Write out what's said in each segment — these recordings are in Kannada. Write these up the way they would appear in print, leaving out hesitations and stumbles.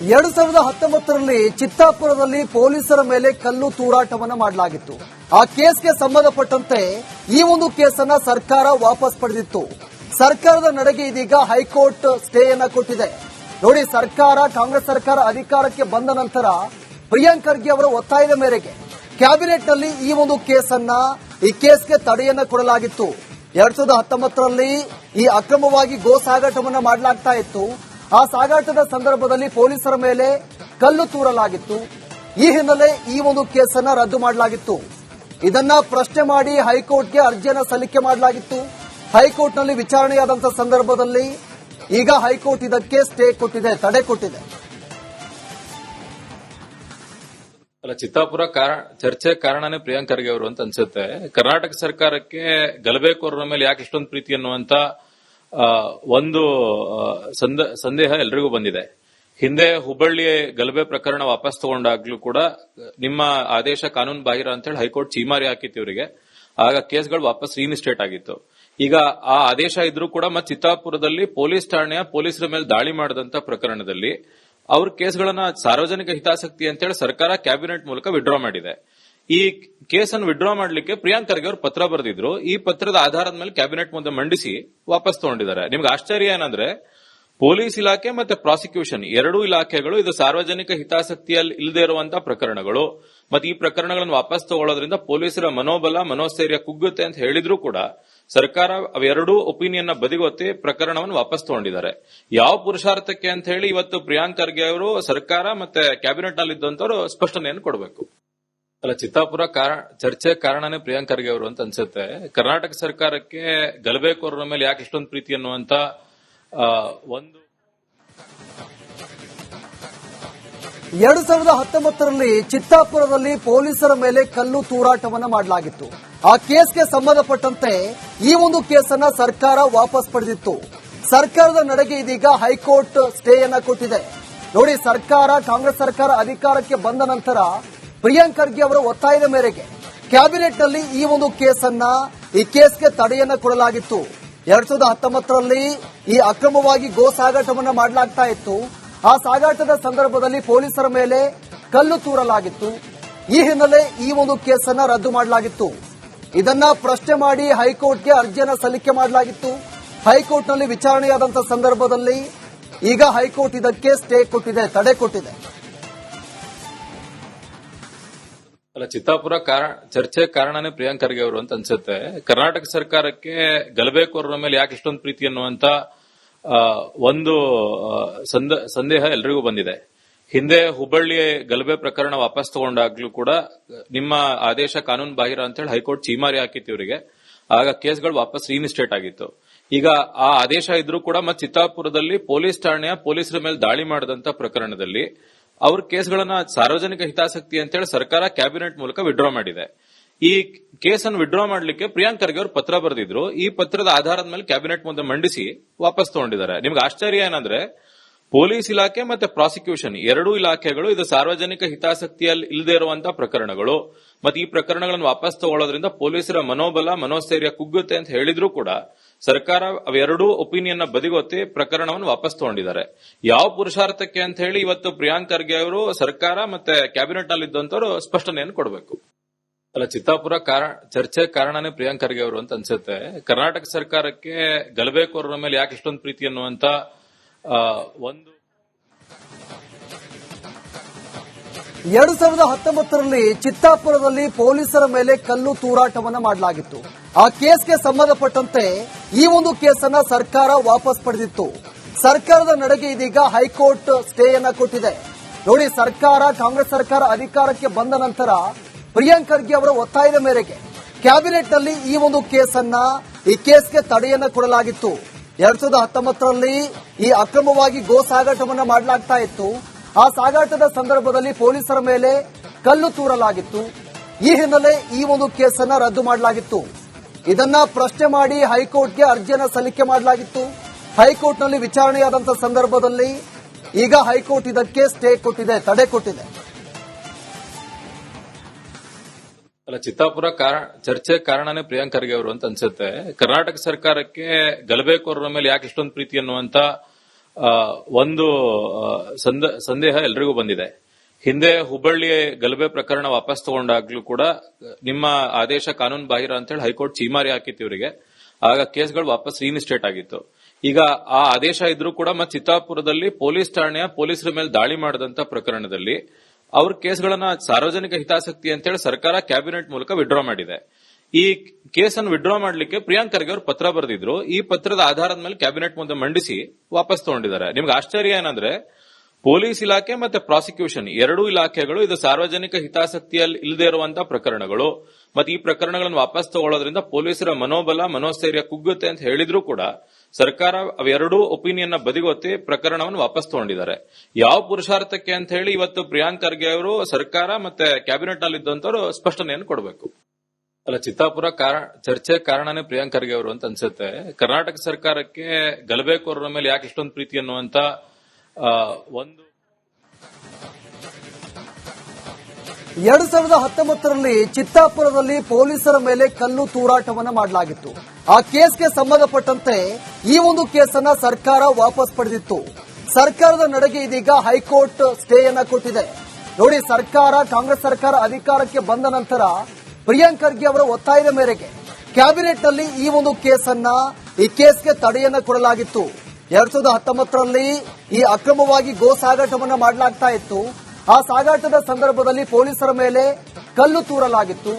2019ರಲ್ಲಿ ಚಿತ್ತಾಪುರದಲ್ಲಿ ಪೊಲೀಸರ ಮೇಲೆ ಕಲ್ಲು ತೂರಾಟವನ್ನ ಮಾಡಲಾಗಿತ್ತು. ಆ ಕೇಸ್ಗೆ ಸಂಬಂಧಪಟ್ಟಂತೆ ಈ ಒಂದು ಕೇಸನ್ನ ಸರ್ಕಾರ ವಾಪಸ್ ಪಡೆದಿತ್ತು. ಸರ್ಕಾರದ ನಡೆಗೆ ಇದೀಗ ಹೈಕೋರ್ಟ್ ಸ್ಟೇ ಅನ್ನ ಕೊಟ್ಟಿದೆ. ನೋಡಿ, ಕಾಂಗ್ರೆಸ್ ಸರ್ಕಾರ ಅಧಿಕಾರಕ್ಕೆ ಬಂದ ನಂತರ ಪ್ರಿಯಾಂಕ್ ಖರ್ಗೆ ಅವರ ಒತ್ತಾಯದ ಮೇರೆಗೆ ಕ್ಯಾಬಿನೆಟ್ನಲ್ಲಿ ಈ ಕೇಸ್ಗೆ ತಡೆಯನ್ನ ಕೊಡಲಾಗಿತ್ತು. 2019ರಲ್ಲಿ ಈ ಅಕ್ರಮವಾಗಿ ಗೋ ಸಾಗಾಟವನ್ನ ಮಾಡಲಾಗ್ತಾ ಇತ್ತು. ಆ ಸಾಗಾಟದ ಸಂದರ್ಭದಲ್ಲಿ ಪೊಲೀಸರ ಮೇಲೆ ಕಲ್ಲು ತೂರಲಾಗಿತ್ತು. ಈ ಹಿನ್ನೆಲೆ ಈ ಕೇಸನ್ನ ರದ್ದು ಮಾಡಲಾಗಿತ್ತು. ಇದನ್ನ ಪ್ರಶ್ನೆ ಮಾಡಿ ಹೈಕೋರ್ಟ್ಗೆ ಅರ್ಜಿಯನ್ನ ಸಲ್ಲಿಕೆ ಮಾಡಲಾಗಿತ್ತು. ಹೈಕೋರ್ಟ್ನಲ್ಲಿ ವಿಚಾರಣೆಯಾದಂತಹ ಸಂದರ್ಭದಲ್ಲಿ ಈಗ ಹೈಕೋರ್ಟ್ ಇದಕ್ಕೆ ಸ್ಟೇ ಕೊಟ್ಟಿದೆ, ತಡೆ ಕೊಟ್ಟಿದೆ. ಚಿತ್ತಾಪುರ ಚರ್ಚೆ ಕಾರಣನೇ ಪ್ರಿಯಾಂಕ್ ಖರ್ಗೆ ಅವರು ಅಂತ ಅನ್ಸುತ್ತೆ. ಕರ್ನಾಟಕ ಸರ್ಕಾರಕ್ಕೆ ಗಲಭೆಕೋರರ ಮೇಲೆ ಯಾಕೆ ಇಷ್ಟೊಂದು ಪ್ರೀತಿ ಅನ್ನುವಂತ ಒಂದು ಸಂದೇಹ ಎಲ್ರಿಗೂ ಬಂದಿದೆ. ಹಿಂದೆ ಹುಬ್ಬಳ್ಳಿ ಗಲಭೆ ಪ್ರಕರಣ ವಾಪಸ್ ತಗೊಂಡಾಗ್ಲೂ ಕೂಡ ನಿಮ್ಮ ಆದೇಶ ಕಾನೂನು ಬಾಹಿರ ಅಂತ ಹೇಳಿ ಹೈಕೋರ್ಟ್ ಚೀಮಾರಿ ಹಾಕಿತ್ತು ಇವರಿಗೆ. ಆಗ ಕೇಸ್ಗಳು ವಾಪಸ್ ರೀಇನ್ಸ್ಟೇಟ್ ಆಗಿತ್ತು. ಈಗ ಆ ಆದೇಶ ಇದ್ರೂ ಕೂಡ ಮತ್ತೆ ಚಿತ್ತಾಪುರದಲ್ಲಿ ಪೊಲೀಸ್ ಠಾಣೆಯ ಪೊಲೀಸರ ಮೇಲೆ ದಾಳಿ ಮಾಡಿದಂತ ಪ್ರಕರಣದಲ್ಲಿ ಅವ್ರ ಕೇಸ್ಗಳನ್ನ ಸಾರ್ವಜನಿಕ ಹಿತಾಸಕ್ತಿ ಅಂತೇಳಿ ಸರ್ಕಾರ ಕ್ಯಾಬಿನೆಟ್ ಮೂಲಕ ವಿಡ್ರಾ ಮಾಡಿದೆ. ಈ ಕೇಸನ್ನು ವಿಡ್ರಾ ಮಾಡಲಿಕ್ಕೆ ಪ್ರಿಯಾಂಕ್ ಖರ್ಗೆ ಅವರು ಪತ್ರ ಬರೆದಿದ್ರು. ಈ ಪತ್ರದ ಆಧಾರದ ಮೇಲೆ ಕ್ಯಾಬಿನೆಟ್ ಮುಂದೆ ಮಂಡಿಸಿ ವಾಪಸ್ ತಗೊಂಡಿದ್ದಾರೆ. ನಿಮ್ಗೆ ಆಶ್ಚರ್ಯ ಏನಂದ್ರೆ ಪೊಲೀಸ್ ಇಲಾಖೆ ಮತ್ತೆ ಪ್ರಾಸಿಕ್ಯೂಷನ್ ಎರಡೂ ಇಲಾಖೆಗಳು ಇದು ಸಾರ್ವಜನಿಕ ಹಿತಾಸಕ್ತಿಯಲ್ಲಿ ಇಲ್ಲದೆ ಇರುವಂತಹ ಪ್ರಕರಣಗಳು ಮತ್ತೆ ಈ ಪ್ರಕರಣಗಳನ್ನು ವಾಪಸ್ ತಗೊಳ್ಳೋದ್ರಿಂದ ಪೊಲೀಸರ ಮನೋಬಲ ಮನೋಸ್ಥೈರ್ಯ ಕುಗ್ಗುತ್ತೆ ಅಂತ ಹೇಳಿದ್ರು ಕೂಡ ಸರ್ಕಾರ ಅವೆರಡೂ ಒಪಿನಿಯನ್ ನ ಬದಿಗೊತ್ತಿ ಪ್ರಕರಣವನ್ನು ವಾಪಸ್ ತಗೊಂಡಿದ್ದಾರೆ. ಯಾವ ಪುರುಷಾರ್ಥಕ್ಕೆ ಅಂತ ಹೇಳಿ ಇವತ್ತು ಪ್ರಿಯಾಂಕ್ ಖರ್ಗೆ ಅವರು ಸರ್ಕಾರ ಮತ್ತೆ ಕ್ಯಾಬಿನೆಟ್ ನಲ್ಲಿ ಇದ್ದಂತವರು ಸ್ಪಷ್ಟನೆಯನ್ನು ಕೊಡಬೇಕು. ಚಿತ್ತಾಪುರ ಚರ್ಚೆ ಕಾರಣನೇ ಪ್ರಿಯಾಂಕ್ ಖರ್ಗೆ ಅವರು ಅಂತ ಅನ್ಸುತ್ತೆ. ಕರ್ನಾಟಕ ಸರ್ಕಾರಕ್ಕೆ ಗಲಭೆಕೋರರ ಮೇಲೆ ಯಾಕೆ ಇಷ್ಟೊಂದು ಪ್ರೀತಿ ಅನ್ನುವಂತ ಒಂದು 2019ರಲ್ಲಿ ಚಿತ್ತಾಪುರದಲ್ಲಿ ಪೊಲೀಸರ ಮೇಲೆ ಕಲ್ಲು ತೂರಾಟವನ್ನ ಮಾಡಲಾಗಿತ್ತು. ಆ ಕೇಸ್ಗೆ ಸಂಬಂಧಪಟ್ಟಂತೆ ಈ ಕೇಸನ್ನ ಸರ್ಕಾರ ವಾಪಸ್ ಪಡೆದಿತ್ತು. ಸರ್ಕಾರದ ನಡೆಗೆ ಇದೀಗ ಹೈಕೋರ್ಟ್ ಸ್ಟೇ ಅನ್ನ ಕೊಟ್ಟಿದೆ. ನೋಡಿ, ಕಾಂಗ್ರೆಸ್ ಸರ್ಕಾರ ಅಧಿಕಾರಕ್ಕೆ ಬಂದ ನಂತರ ಪ್ರಿಯಾಂಕ್ ಖರ್ಗೆ ಅವರ ಒತ್ತಾಯದ ಮೇರೆಗೆ ಕ್ಯಾಬಿನೆಟ್ನಲ್ಲಿ ಈ ಕೇಸ್ಗೆ ತಡೆಯನ್ನ ಕೊಡಲಾಗಿತ್ತು. 2019ರಲ್ಲಿ ಈ ಅಕ್ರಮವಾಗಿ ಗೋ ಸಾಗಾಟವನ್ನ ಮಾಡಲಾಗ್ತಾ ಇತ್ತು. ಆ ಸಾಗಾಟದ ಸಂದರ್ಭದಲ್ಲಿ ಪೊಲೀಸರ ಮೇಲೆ ಕಲ್ಲು ತೂರಲಾಗಿತ್ತು. ಈ ಹಿನ್ನೆಲೆ ಈ ಕೇಸನ್ನ ರದ್ದು ಮಾಡಲಾಗಿತ್ತು. ಇದನ್ನ ಪ್ರಶ್ನೆ ಮಾಡಿ ಹೈಕೋರ್ಟ್ಗೆ ಅರ್ಜಿಯನ್ನ ಸಲ್ಲಿಕೆ ಮಾಡಲಾಗಿತ್ತು. ಹೈಕೋರ್ಟ್ನಲ್ಲಿ ವಿಚಾರಣೆಯಾದಂತಹ ಸಂದರ್ಭದಲ್ಲಿ ಈಗ ಹೈಕೋರ್ಟ್ ಇದಕ್ಕೆ ಸ್ಟೇ ಕೊಟ್ಟಿದೆ, ತಡೆ ಕೊಟ್ಟಿದೆ. ಚಿತ್ತಾಪುರ ಚರ್ಚೆ ಕಾರಣನೇ ಪ್ರಿಯಾಂಕ್ ಖರ್ಗೆ ಅವರು ಅಂತ ಅನ್ಸುತ್ತೆ. ಕರ್ನಾಟಕ ಸರ್ಕಾರಕ್ಕೆ ಗಲಭೆಕೋರರ ಮೇಲೆ ಯಾಕೆ ಇಷ್ಟೊಂದು ಪ್ರೀತಿ ಅನ್ನುವಂತ ಒಂದು ಸಂದೇಹ ಎಲ್ರಿಗೂ ಬಂದಿದೆ. ಹಿಂದೆ ಹುಬ್ಬಳ್ಳಿ ಗಲಭೆ ಪ್ರಕರಣ ವಾಪಸ್ ತಗೊಂಡಾಗ್ಲೂ ಕೂಡ ನಿಮ್ಮ ಆದೇಶ ಕಾನೂನು ಬಾಹಿರ ಅಂತ ಹೇಳಿ ಹೈಕೋರ್ಟ್ ಚೀಮಾರಿ ಹಾಕಿತ್ತು ಇವರಿಗೆ. ಆಗ ಕೇಸ್ಗಳು ವಾಪಸ್ ರೀಇನ್ಸ್ಟೇಟ್ ಆಗಿತ್ತು. ಈಗ ಆ ಆದೇಶ ಇದ್ರೂ ಕೂಡ ಮತ್ತೆ ಚಿತ್ತಾಪುರದಲ್ಲಿ ಪೊಲೀಸ್ ಠಾಣೆಯ ಪೊಲೀಸರ ಮೇಲೆ ದಾಳಿ ಮಾಡಿದಂತ ಪ್ರಕರಣದಲ್ಲಿ ಅವ್ರ ಕೇಸ್ಗಳನ್ನ ಸಾರ್ವಜನಿಕ ಹಿತಾಸಕ್ತಿ ಅಂತೇಳಿ ಸರ್ಕಾರ ಕ್ಯಾಬಿನೆಟ್ ಮೂಲಕ ವಿಡ್ರಾ ಮಾಡಿದೆ. ಈ ಕೇಸನ್ನು ವಿಡ್ರಾ ಮಾಡಲಿಕ್ಕೆ ಪ್ರಿಯಾಂಕ್ ಖರ್ಗೆ ಅವರು ಪತ್ರ ಬರೆದಿದ್ರು. ಈ ಪತ್ರದ ಆಧಾರದ ಮೇಲೆ ಕ್ಯಾಬಿನೆಟ್ ಮುಂದೆ ಮಂಡಿಸಿ ವಾಪಸ್ ತಗೊಂಡಿದ್ದಾರೆ. ನಿಮ್ಗೆ ಆಶ್ಚರ್ಯ ಏನಂದ್ರೆ ಪೊಲೀಸ್ ಇಲಾಖೆ ಮತ್ತೆ ಪ್ರಾಸಿಕ್ಯೂಷನ್ ಎರಡೂ ಇಲಾಖೆಗಳು ಇದು ಸಾರ್ವಜನಿಕ ಹಿತಾಸಕ್ತಿಯಲ್ಲಿ ಇಲ್ಲದೆ ಇರುವಂತಹ ಪ್ರಕರಣಗಳು ಮತ್ತೆ ಈ ಪ್ರಕರಣಗಳನ್ನು ವಾಪಸ್ ತಗೊಳ್ಳೋದ್ರಿಂದ ಪೊಲೀಸರ ಮನೋಬಲ ಮನೋಸ್ಥೈರ್ಯ ಕುಗ್ಗುತ್ತೆ ಅಂತ ಹೇಳಿದ್ರು ಕೂಡ ಸರ್ಕಾರ ಅವೆರಡೂ ಒಪಿನಿಯನ್ ನ ಬದಿಗೊತ್ತಿ ಪ್ರಕರಣವನ್ನು ವಾಪಸ್ ತಗೊಂಡಿದ್ದಾರೆ. ಯಾವ ಪುರುಷಾರ್ಥಕ್ಕೆ ಅಂತ ಹೇಳಿ ಇವತ್ತು ಪ್ರಿಯಾಂಕ್ ಖರ್ಗೆ ಅವರು ಸರ್ಕಾರ ಮತ್ತೆ ಕ್ಯಾಬಿನೆಟ್ ನಲ್ಲಿ ಇದ್ದಂತವರು ಸ್ಪಷ್ಟನೆಯನ್ನು ಕೊಡಬೇಕು. ಚಿತ್ತಾಪುರ ಚರ್ಚೆ ಕಾರಣನೇ ಪ್ರಿಯಾಂಕ್ ಖರ್ಗೆ ಅವರು ಅಂತ ಅನ್ಸುತ್ತೆ. ಕರ್ನಾಟಕ ಸರ್ಕಾರಕ್ಕೆ ಗಲಭೆಕೋರರ ಮೇಲೆ ಯಾಕೆ ಇಷ್ಟೊಂದು ಪ್ರೀತಿ ಅನ್ನುವಂತ ಒಂದು 2019ರಲ್ಲಿ ಚಿತ್ತಾಪುರದಲ್ಲಿ ಪೊಲೀಸರ ಮೇಲೆ ಕಲ್ಲು ತೂರಾಟವನ್ನ ಮಾಡಲಾಗಿತ್ತು. ಆ ಕೇಸ್ಗೆ ಸಂಬಂಧಪಟ್ಟಂತೆ ಈ ಕೇಸನ್ನ ಸರ್ಕಾರ ವಾಪಸ್ ಪಡೆದಿತ್ತು. ಸರ್ಕಾರದ ನಡೆಗೆ ಇದೀಗ ಹೈಕೋರ್ಟ್ ಸ್ಟೇ ಅನ್ನ ಕೊಟ್ಟಿದೆ. ನೋಡಿ, ಕಾಂಗ್ರೆಸ್ ಸರ್ಕಾರ ಅಧಿಕಾರಕ್ಕೆ ಬಂದ ನಂತರ ಪ್ರಿಯಾಂಕ್ ಖರ್ಗೆ ಅವರ ಒತ್ತಾಯದ ಮೇರೆಗೆ ಕ್ಯಾಬಿನೆಟ್ನಲ್ಲಿ ಈ ಕೇಸ್ಗೆ ತಡೆಯನ್ನ ಕೊಡಲಾಗಿತ್ತು. 2019ರಲ್ಲಿ ಈ ಅಕ್ರಮವಾಗಿ ಗೋ ಸಾಗಾಟವನ್ನ ಮಾಡಲಾಗ್ತಾ ಇತ್ತು. ಆ ಸಾಗಾಟದ ಸಂದರ್ಭದಲ್ಲಿ ಪೊಲೀಸರ ಮೇಲೆ ಕಲ್ಲು ತೂರಲಾಗಿತ್ತು. ಈ ಹಿನ್ನೆಲೆ ಈ ಕೇಸನ್ನ ರದ್ದು ಮಾಡಲಾಗಿತ್ತು. ಇದನ್ನ ಪ್ರಶ್ನೆ ಮಾಡಿ ಹೈಕೋರ್ಟ್ಗೆ ಅರ್ಜಿಯನ್ನ ಸಲ್ಲಿಕೆ ಮಾಡಲಾಗಿತ್ತು. ಹೈಕೋರ್ಟ್ನಲ್ಲಿ ವಿಚಾರಣೆಯಾದಂತಹ ಸಂದರ್ಭದಲ್ಲಿ ಈಗ ಹೈಕೋರ್ಟ್ ಇದಕ್ಕೆ ಸ್ಟೇ ಕೊಟ್ಟಿದೆ, ತಡೆ ಕೊಟ್ಟಿದೆ. ಚಿತ್ತಾಪುರ ಚರ್ಚೆ ಕಾರಣನೇ ಪ್ರಿಯಾಂಕ್ ಖರ್ಗೆ ಅವರು ಅಂತ ಅನ್ಸುತ್ತೆ. ಕರ್ನಾಟಕ ಸರ್ಕಾರಕ್ಕೆ ಗಲಭೆಕೋರರ ಮೇಲೆ ಯಾಕೆ ಇಷ್ಟೊಂದು ಪ್ರೀತಿ ಅನ್ನುವಂತ ಒಂದು ಸಂದೇಹ ಎಲ್ರಿಗೂ ಬಂದಿದೆ. ಹಿಂದೆ ಹುಬ್ಬಳ್ಳಿ ಗಲಭೆ ಪ್ರಕರಣ ವಾಪಸ್ ತಗೊಂಡಾಗ್ಲೂ ಕೂಡ ನಿಮ್ಮ ಆದೇಶ ಕಾನೂನು ಬಾಹಿರ ಅಂತ ಹೇಳಿ ಹೈಕೋರ್ಟ್ ಚೀಮಾರಿ ಹಾಕಿತ್ತು ಇವರಿಗೆ. ಆಗ ಕೇಸ್ಗಳು ವಾಪಸ್ ರೀಇನ್ಸ್ಟೇಟ್ ಆಗಿತ್ತು. ಈಗ ಆ ಆದೇಶ ಇದ್ರೂ ಕೂಡ ಮತ್ತೆ ಚಿತ್ತಾಪುರದಲ್ಲಿ ಪೊಲೀಸ್ ಠಾಣೆಯ ಪೊಲೀಸರ ಮೇಲೆ ದಾಳಿ ಮಾಡಿದಂತ ಪ್ರಕರಣದಲ್ಲಿ ಅವ್ರ ಕೇಸ್ಗಳನ್ನ ಸಾರ್ವಜನಿಕ ಹಿತಾಸಕ್ತಿ ಅಂತ ಹೇಳಿ ಸರ್ಕಾರ ಕ್ಯಾಬಿನೆಟ್ ಮೂಲಕ ವಿಡ್ರಾ ಮಾಡಿದೆ. ಈ ಕೇಸನ್ನು ವಿಡ್ರಾ ಮಾಡಲಿಕ್ಕೆ ಪ್ರಿಯಾಂಕ್ ಖರ್ಗೆ ಅವರು ಪತ್ರ ಬರೆದಿದ್ರು. ಈ ಪತ್ರದ ಆಧಾರದ ಮೇಲೆ ಕ್ಯಾಬಿನೆಟ್ ಮುಂದೆ ಮಂಡಿಸಿ ವಾಪಸ್ ತಗೊಂಡಿದ್ದಾರೆ. ನಿಮ್ಗೆ ಆಶ್ಚರ್ಯ ಏನಂದ್ರೆ ಪೊಲೀಸ್ ಇಲಾಖೆ ಮತ್ತೆ ಪ್ರಾಸಿಕ್ಯೂಷನ್ ಎರಡೂ ಇಲಾಖೆಗಳು ಇದು ಸಾರ್ವಜನಿಕ ಹಿತಾಸಕ್ತಿಯಲ್ಲಿ ಇಲ್ಲದೆ ಇರುವಂತಹ ಪ್ರಕರಣಗಳು ಮತ್ತೆ ಈ ಪ್ರಕರಣಗಳನ್ನು ವಾಪಸ್ ತಗೊಳ್ಳೋದ್ರಿಂದ ಪೊಲೀಸರ ಮನೋಬಲ ಮನೋಸ್ಥೈರ್ಯ ಕುಗ್ಗುತ್ತೆ ಅಂತ ಹೇಳಿದ್ರು ಕೂಡ ಸರ್ಕಾರ ಅವೆರಡೂ ಒಪಿನಿಯನ್ ನ ಬದಿಗೊತ್ತಿ ಪ್ರಕರಣವನ್ನು ವಾಪಸ್ ತಗೊಂಡಿದ್ದಾರೆ. ಯಾವ ಪುರುಷಾರ್ಥಕ್ಕೆ ಅಂತ ಹೇಳಿ ಇವತ್ತು ಪ್ರಿಯಾಂಕ್ ಖರ್ಗೆ ಅವರು ಸರ್ಕಾರ ಮತ್ತೆ ಕ್ಯಾಬಿನೆಟ್ ನಲ್ಲಿ ಇದ್ದಂತವರು ಸ್ಪಷ್ಟನೆಯನ್ನು ಕೊಡಬೇಕು. ಅಲ್ಲ, ಚಿತ್ತಾಪುರ ಚರ್ಚೆ ಕಾರಣನೇ ಪ್ರಿಯಾಂಕ್ ಖರ್ಗೆ ಅವರು ಅಂತ ಅನ್ಸುತ್ತೆ. ಕರ್ನಾಟಕ ಸರ್ಕಾರಕ್ಕೆ ಗಲಭೆಕೋರರ ಮೇಲೆ ಯಾಕೆ ಇಷ್ಟೊಂದು ಪ್ರೀತಿ ಅನ್ನುವಂತ ಒಂದು 2019ರಲ್ಲಿ ಚಿತ್ತಾಪುರದಲ್ಲಿ ಪೊಲೀಸರ ಮೇಲೆ ಕಲ್ಲು ತೂರಾಟವನ್ನ ಮಾಡಲಾಗಿತ್ತು. ಆ ಕೇಸ್ಗೆ ಸಂಬಂಧಪಟ್ಟಂತೆ ಈ ಒಂದು ಕೇಸನ್ನ ಸರ್ಕಾರ ವಾಪಸ್ ಪಡೆದಿತ್ತು. ಸರ್ಕಾರದ ನಡೆಗೆ ಇದೀಗ ಹೈಕೋರ್ಟ್ ಸ್ಟೇಯನ್ನ ಕೊಟ್ಟಿದೆ. ನೋಡಿ, ಕಾಂಗ್ರೆಸ್ ಸರ್ಕಾರ ಅಧಿಕಾರಕ್ಕೆ ಬಂದ ನಂತರ ಪ್ರಿಯಾಂಕ್ ಖರ್ಗೆ ಅವರ ಒತ್ತಾಯದ ಮೇರೆಗೆ ಕ್ಯಾಬಿನೆಟ್ ನಲ್ಲಿ ಈ ಕೇಸ್ಗೆ ತಡೆಯನ್ನ ಕೊಡಲಾಗಿತ್ತು. 2019ರಲ್ಲಿ ಈ ಅಕ್ರಮವಾಗಿ ಗೋ ಸಾಗಾಟವನ್ನ ಮಾಡಲಾಗ್ತಾ ಇತ್ತು. ಆ ಸಾಗಾಟದ ಸಂದರ್ಭದಲ್ಲಿ ಪೊಲೀಸರ ಮೇಲೆ ಕಲ್ಲು ತೂರಲಾಗಿತ್ತು.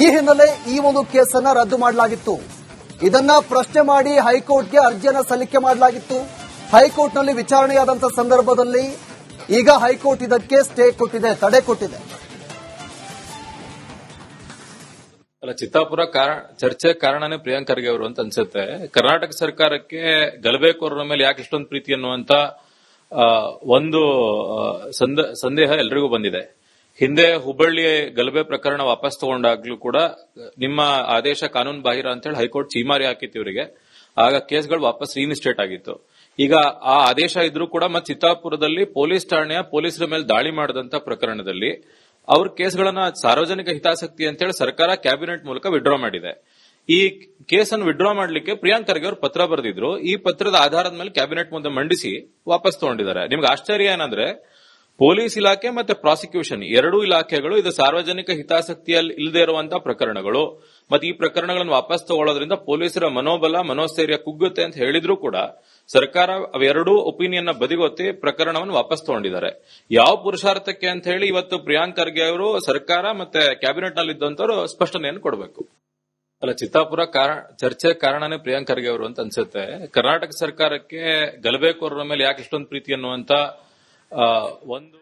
ಈ ಹಿನ್ನೆಲೆ ಈ ಒಂದು ಕೇಸನ್ನ ರದ್ದು ಮಾಡಲಾಗಿತ್ತು. ಇದನ್ನ ಪ್ರಶ್ನೆ ಮಾಡಿ ಹೈಕೋರ್ಟ್ಗೆ ಅರ್ಜಿಯನ್ನ ಸಲ್ಲಿಕೆ ಮಾಡಲಾಗಿತ್ತು. ಹೈಕೋರ್ಟ್ನಲ್ಲಿ ವಿಚಾರಣೆಯಾದಂತಹ ಸಂದರ್ಭದಲ್ಲಿ ಈಗ ಹೈಕೋರ್ಟ್ ಇದಕ್ಕೆ ಸ್ಟೇ ಕೊಟ್ಟಿದೆ, ತಡೆ ಕೊಟ್ಟಿದೆ. ಅಲ್ಲ, ಚಿತ್ತಾಪುರ ಚರ್ಚೆ ಕಾರಣನೇ ಪ್ರಿಯಾಂಕ್ ಖರ್ಗೆ ಅವರು ಅಂತ ಅನ್ಸುತ್ತೆ. ಕರ್ನಾಟಕ ಸರ್ಕಾರಕ್ಕೆ ಗಲಭೆಕೋರರ ಮೇಲೆ ಯಾಕೆ ಇಷ್ಟೊಂದು ಪ್ರೀತಿ ಅನ್ನುವಂತ ಒಂದು ಸಂದೇಹ ಎಲ್ರಿಗೂ ಬಂದಿದೆ. ಹಿಂದೆ ಹುಬ್ಬಳ್ಳಿ ಗಲಭೆ ಪ್ರಕರಣ ವಾಪಸ್ ತಗೊಂಡಾಗ್ಲೂ ಕೂಡ ನಿಮ್ಮ ಆದೇಶ ಕಾನೂನು ಬಾಹಿರ ಅಂತ ಹೇಳಿ ಹೈಕೋರ್ಟ್ ಚೀಮಾರಿ ಹಾಕಿತ್ತು ಇವರಿಗೆ. ಆಗ ಕೇಸ್ಗಳು ವಾಪಸ್ ರೀಇನ್ಸ್ಟೇಟ್ ಆಗಿತ್ತು. ಈಗ ಆ ಆದೇಶ ಇದ್ರೂ ಕೂಡ ಮತ್ತೆ ಚಿತ್ತಾಪುರದಲ್ಲಿ ಪೊಲೀಸ್ ಠಾಣೆಯ ಪೊಲೀಸರ ಮೇಲೆ ದಾಳಿ ಮಾಡಿದಂತ ಪ್ರಕರಣದಲ್ಲಿ ಅವ್ರ ಕೇಸ್ಗಳನ್ನ ಸಾರ್ವಜನಿಕ ಹಿತಾಸಕ್ತಿ ಅಂತ ಹೇಳಿ ಸರ್ಕಾರ ಕ್ಯಾಬಿನೆಟ್ ಮೂಲಕ ವಿಡ್ರಾ ಮಾಡಿದೆ. ಈ ಕೇಸನ್ನು ವಿಡ್ರಾ ಮಾಡಲಿಕ್ಕೆ ಪ್ರಿಯಾಂಕ್ ಖರ್ಗೆ ಅವರು ಪತ್ರ ಬರೆದಿದ್ರು. ಈ ಪತ್ರದ ಆಧಾರದ ಮೇಲೆ ಕ್ಯಾಬಿನೆಟ್ ಮುಂದೆ ಮಂಡಿಸಿ ವಾಪಸ್ ತಗೊಂಡಿದ್ದಾರೆ. ನಿಮ್ಗೆ ಆಶ್ಚರ್ಯ ಏನಂದ್ರೆ ಪೊಲೀಸ್ ಇಲಾಖೆ ಮತ್ತೆ ಪ್ರಾಸಿಕ್ಯೂಷನ್ ಎರಡೂ ಇಲಾಖೆಗಳು ಇದು ಸಾರ್ವಜನಿಕ ಹಿತಾಸಕ್ತಿಯಲ್ಲಿ ಇಲ್ಲದೆ ಇರುವಂತಹ ಪ್ರಕರಣಗಳು ಮತ್ತೆ ಈ ಪ್ರಕರಣಗಳನ್ನು ವಾಪಸ್ ತಗೊಳ್ಳೋದ್ರಿಂದ ಪೊಲೀಸರ ಮನೋಬಲ ಮನೋಸ್ಥೈರ್ಯ ಕುಗ್ಗುತ್ತೆ ಅಂತ ಹೇಳಿದ್ರು ಕೂಡ ಸರ್ಕಾರ ಅವೆರಡೂ ಒಪಿನಿಯನ್ ನ ಬದಿಗೊತ್ತಿ ಪ್ರಕರಣವನ್ನು ವಾಪಸ್ ತಗೊಂಡಿದ್ದಾರೆ. ಯಾವ ಪುರುಷಾರ್ಥಕ್ಕೆ ಅಂತ ಹೇಳಿ ಇವತ್ತು ಪ್ರಿಯಾಂಕ್ ಖರ್ಗೆ ಅವರು ಸರ್ಕಾರ ಮತ್ತೆ ಕ್ಯಾಬಿನೆಟ್ ನಲ್ಲಿ ಇದ್ದಂತವರು ಸ್ಪಷ್ಟನೆಯನ್ನು ಕೊಡಬೇಕು. ಅಲ್ಲ, ಚಿತ್ತಾಪುರ ಚರ್ಚೆ ಕಾರಣನೇ ಪ್ರಿಯಾಂಕ್ ಖರ್ಗೆ ಅವರು ಅಂತ ಅನ್ಸುತ್ತೆ. ಕರ್ನಾಟಕ ಸರ್ಕಾರಕ್ಕೆ ಗಲಭೆಕೋರರ ಮೇಲೆ ಯಾಕೆ ಇಷ್ಟೊಂದು ಪ್ರೀತಿ ಅನ್ನುವಂತ ಒಂದು